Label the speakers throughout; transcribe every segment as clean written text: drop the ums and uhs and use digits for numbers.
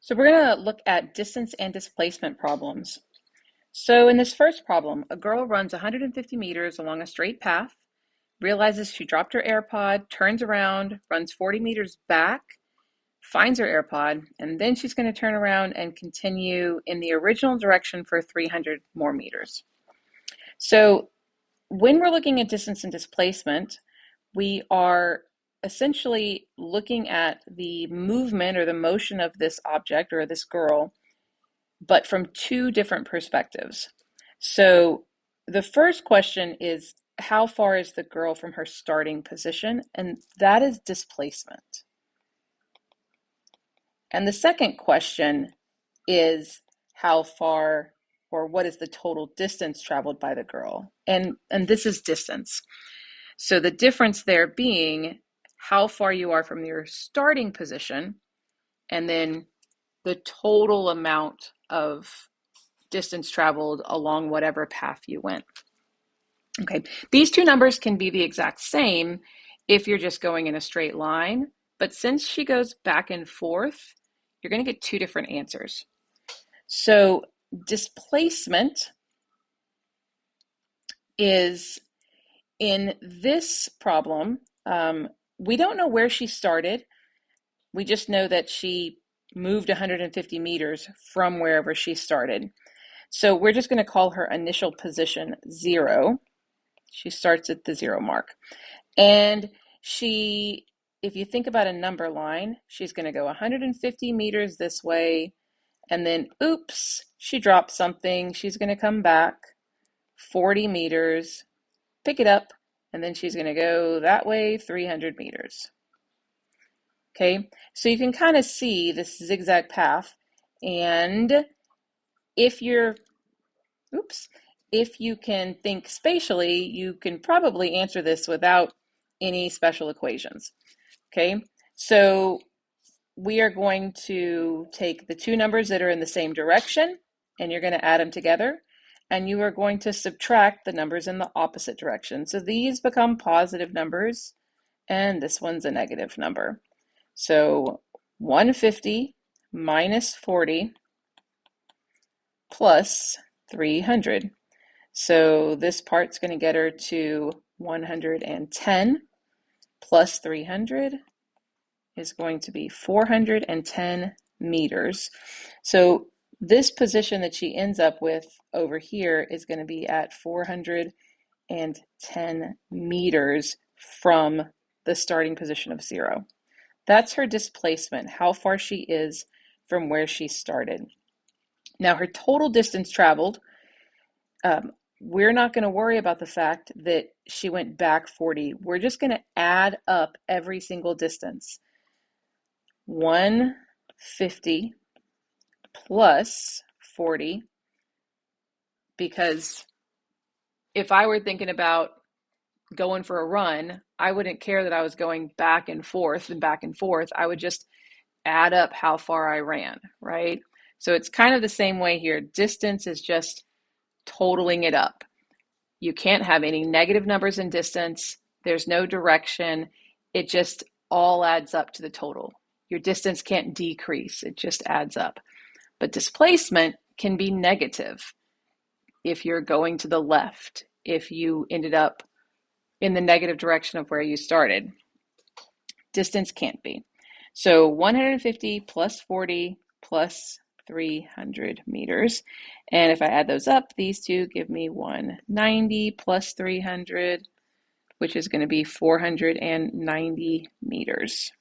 Speaker 1: So we're going to look at distance and displacement problems. So in this first problem, a girl runs 150 meters along a straight path, realizes she dropped her AirPod, turns around, runs 40 meters back, finds her AirPod, and then she's going to turn around and continue in the original direction for 300 more meters. So when we're looking at distance and displacement, we are essentially looking at the movement or the motion of this object or this girl, but from two different perspectives. So the first question is, how far is the girl from her starting position? And that is displacement. And the second question is, how far or what is the total distance traveled by the girl? And this is distance. So the difference there being how far you are from your starting position, and then the total amount of distance traveled along whatever path you went. Okay, these two numbers can be the exact same if you're just going in a straight line, but since she goes back and forth, you're going to get two different answers. So displacement is, in this problem, we don't know where she started. We just know that she moved 150 meters from wherever she started. So we're just going to call her initial position 0. She starts at the 0 mark. And she, if you think about a number line, she's going to go 150 meters this way, and then, oops, she dropped something. She's going to come back 40 meters, pick it up, and then she's going to go that way 300 meters. Okay, so you can kind of see this zigzag path, and if you can think spatially, you can probably answer this without any special equations. Okay, so we are going to take the two numbers that are in the same direction, and you're going to add them together, and you are going to subtract the numbers in the opposite direction. So these become positive numbers, and this one's a negative number. So 150 minus 40 plus 300. So this part's going to get her to 110 plus 300 is going to be 410 meters. So this position that she ends up with over here is going to be at 410 meters from the starting position of 0. That's her displacement, how far she is from where she started. Now her total distance traveled, we're not going to worry about the fact that she went back 40. We're just going to add up every single distance. 150 plus 40, because if I were thinking about going for a run, I wouldn't care that I was going back and forth and back and forth. I would just add up how far I ran, right? So it's kind of the same way here. Distance is just totaling it up. You can't have any negative numbers in distance. There's no direction. It just all adds up to the total. Your distance can't decrease. It just adds up. But displacement can be negative if you're going to the left, if you ended up in the negative direction of where you started. Distance can't be. So 150 plus 40 plus 300 meters. And if I add those up, these two give me 190 plus 300, which is going to be 490 meters.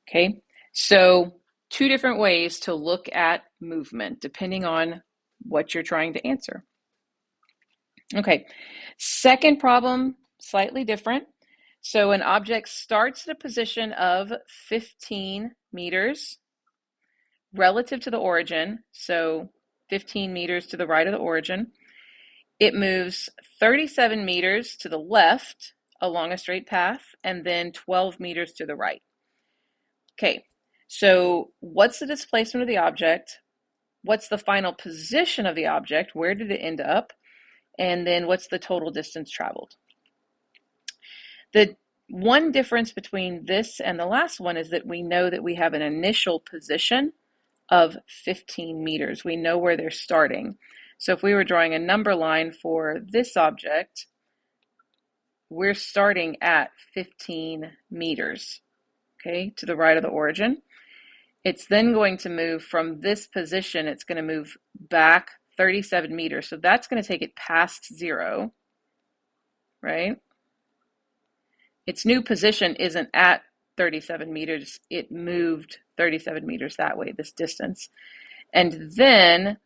Speaker 1: Okay, so two different ways to look at movement depending on what you're trying to answer. Okay, second problem, slightly different. So an object starts at a position of 15 meters relative to the origin, so 15 meters to the right of the origin. It moves 37 meters to the left along a straight path, and then 12 meters to the right. Okay, so what's the displacement of the object? What's the final position of the object? Where did it end up? And then what's the total distance traveled? The One difference between this and the last one is that we know that we have an initial position of 15 meters. We know where they're starting. So if we were drawing a number line for this object, we're starting at 15 meters, okay, to the right of the origin. It's then going to move from this position, it's going to move back 37 meters. So that's going to take it past zero, right? Its new position isn't at 37 meters. It moved 37 meters that way, this distance. And then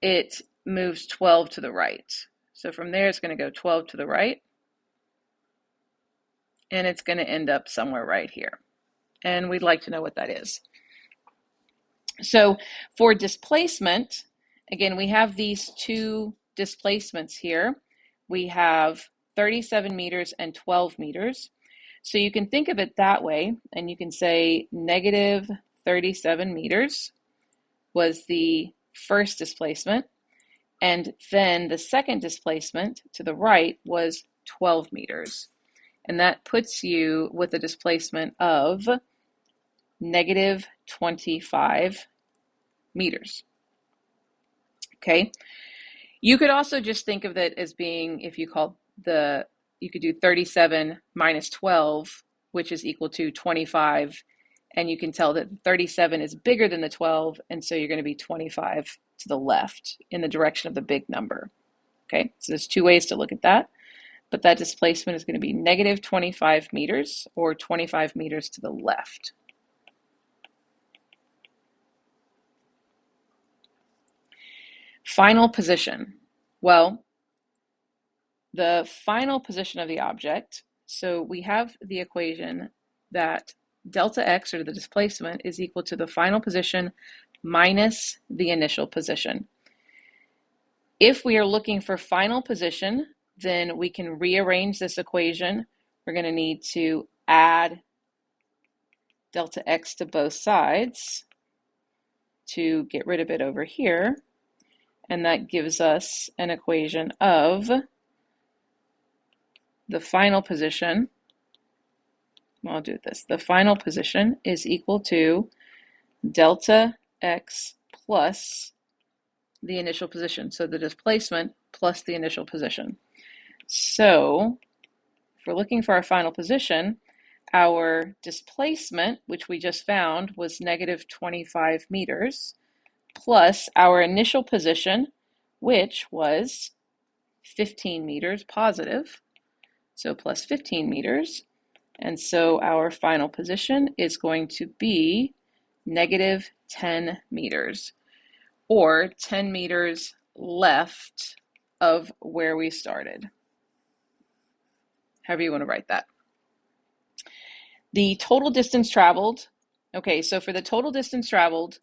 Speaker 1: it moves 12 to the right. So from there, it's going to go 12 to the right. And it's going to end up somewhere right here. And we'd like to know what that is. So for displacement, again, we have these two displacements here. We have 37 meters and 12 meters. So you can think of it that way, and you can say negative 37 meters was the first displacement, and then the second displacement to the right was 12 meters. And that puts you with a displacement of negative 25 meters. Okay. You could also just think of it as being, if you call you could do 37 minus 12, which is equal to 25. And you can tell that 37 is bigger than the 12. And so you're going to be 25 to the left in the direction of the big number. Okay. So there's two ways to look at that. But that displacement is going to be negative 25 meters or 25 meters to the left. Final position. Well, the final position of the object, so we have the equation that delta x, or the displacement, is equal to the final position minus the initial position. If we are looking for final position, then we can rearrange this equation. We're going to need to add delta x to both sides to get rid of it over here. And that gives us an equation of the final position. I'll do this. The final position is equal to delta x plus the initial position. So the displacement plus the initial position. So if we're looking for our final position, our displacement, which we just found, was negative 25 meters, plus our initial position, which was 15 meters positive, so plus 15 meters. And so our final position is going to be negative 10 meters, or 10 meters left of where we started. However you want to write that. The total distance traveled. Okay, so for the total distance traveled,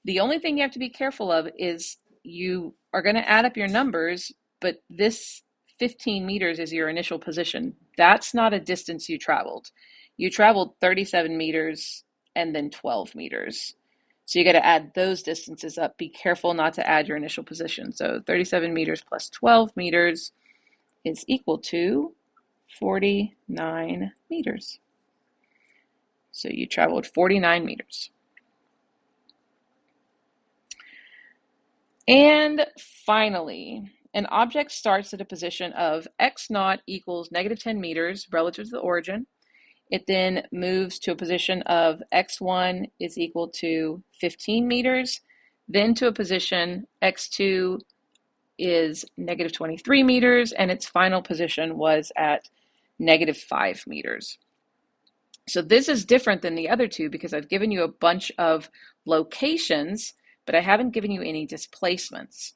Speaker 1: the only thing you have to be careful of is you are going to add up your numbers, but this 15 meters is your initial position. That's not a distance you traveled. You traveled 37 meters and then 12 meters. So you got to add those distances up. Be careful not to add your initial position. So 37 meters plus 12 meters is equal to 49 meters. So you traveled 49 meters. And finally, an object starts at a position of x naught equals negative 10 meters relative to the origin. It then moves to a position of x1 is equal to 15 meters, then to a position x2 is negative 23 meters, and its final position was at negative 5 meters. So this is different than the other two because I've given you a bunch of locations, but I haven't given you any displacements.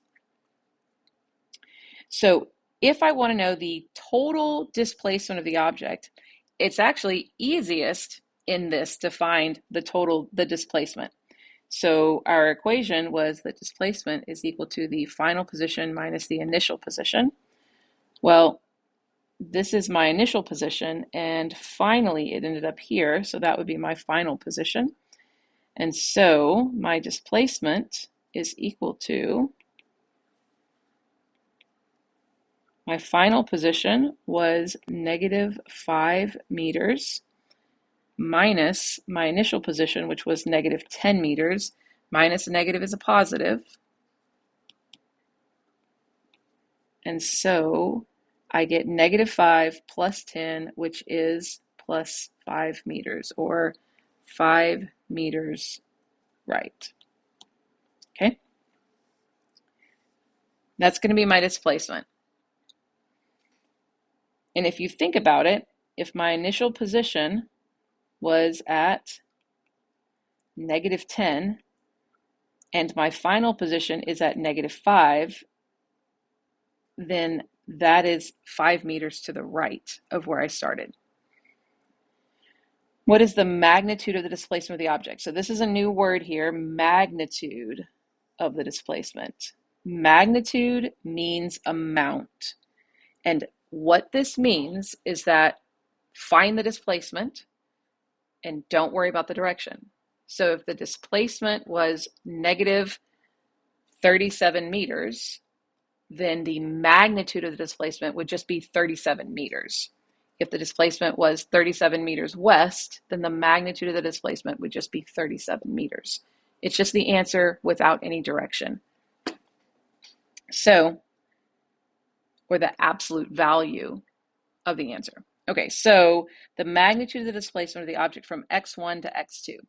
Speaker 1: So if I want to know the total displacement of the object, it's actually easiest in this to find the displacement. So our equation was that displacement is equal to the final position minus the initial position. Well, this is my initial position, and finally it ended up here, so that would be my final position. And so my displacement is equal to My final position was -5 meters minus my initial position, which was -10 meters. Minus a negative is a positive. And so I get -5 plus 10, which is plus 5 meters, or 5 meters right. Okay, that's going to be my displacement. And if you think about it, if my initial position was at -10 and my final position is at -5, then that is 5 meters to the right of where I started. What is the magnitude of the displacement of the object? So this is a new word here, magnitude of the displacement. Magnitude means amount. And what this means is that find the displacement and don't worry about the direction. So if the displacement was -37 meters, then the magnitude of the displacement would just be 37 meters. If the displacement was 37 meters west, then the magnitude of the displacement would just be 37 meters. It's just the answer without any direction. So, or the absolute value of the answer. Okay, so the magnitude of the displacement of the object from x1 to x2.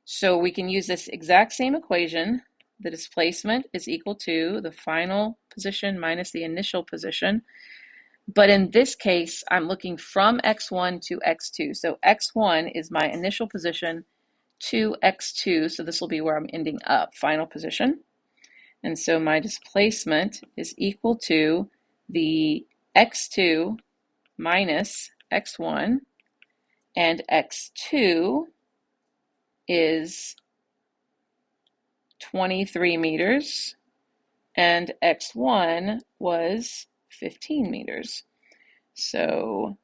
Speaker 1: So we can use this exact same equation. The displacement is equal to the final position minus the initial position. But in this case, I'm looking from x1 to x2. So x1 is my initial position to x2. So this will be where I'm ending up, final position. And so my displacement is equal to the x2 minus x1. And x2 is 23 meters. And x1 was 15 meters. So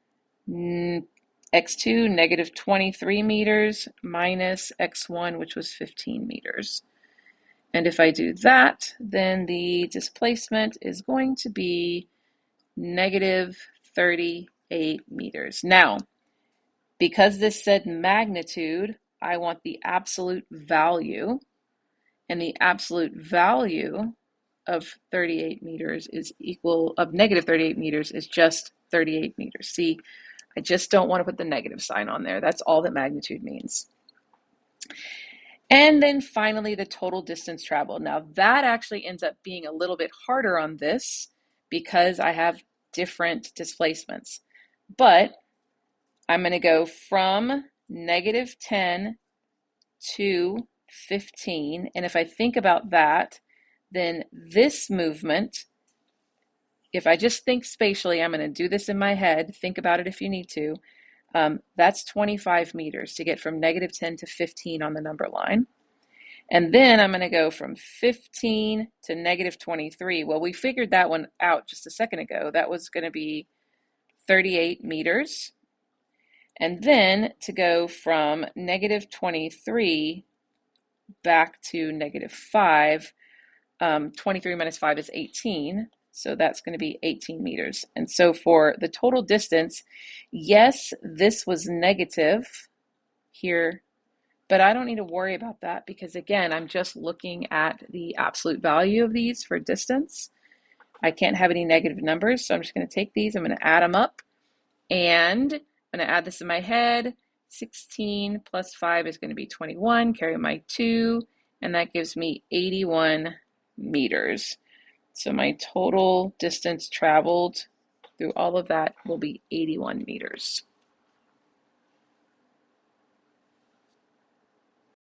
Speaker 1: x2, -23 meters, minus x1, which was 15 meters. And if I do that, then the displacement is going to be -38 meters. Now, because this said magnitude, I want the absolute value, and the absolute value of 38 meters is equal, of -38 meters is just 38 meters. See, I just don't want to put the negative sign on there. That's all that magnitude means. And then finally, the total distance traveled. Now that actually ends up being a little bit harder on this because I have different displacements. But I'm going to go from -10 to 15. And if I think about that, then this movement, if I just think spatially, I'm going to do this in my head. Think about it if you need to. That's 25 meters to get from -10 to 15 on the number line. And then I'm going to go from 15 to -23. Well, we figured that one out just a second ago. That was going to be 38 meters. And then to go from -23 back to -5, 23 minus 5 is 18. So that's going to be 18 meters. And so for the total distance, yes, this was negative here, but I don't need to worry about that because, again, I'm just looking at the absolute value of these for distance. I can't have any negative numbers, so I'm just going to take these, I'm going to add them up, and I'm going to add this in my head. 16 plus 5 is going to be 21, carry my 2, and that gives me 81 meters. So my total distance traveled through all of that will be 81 meters.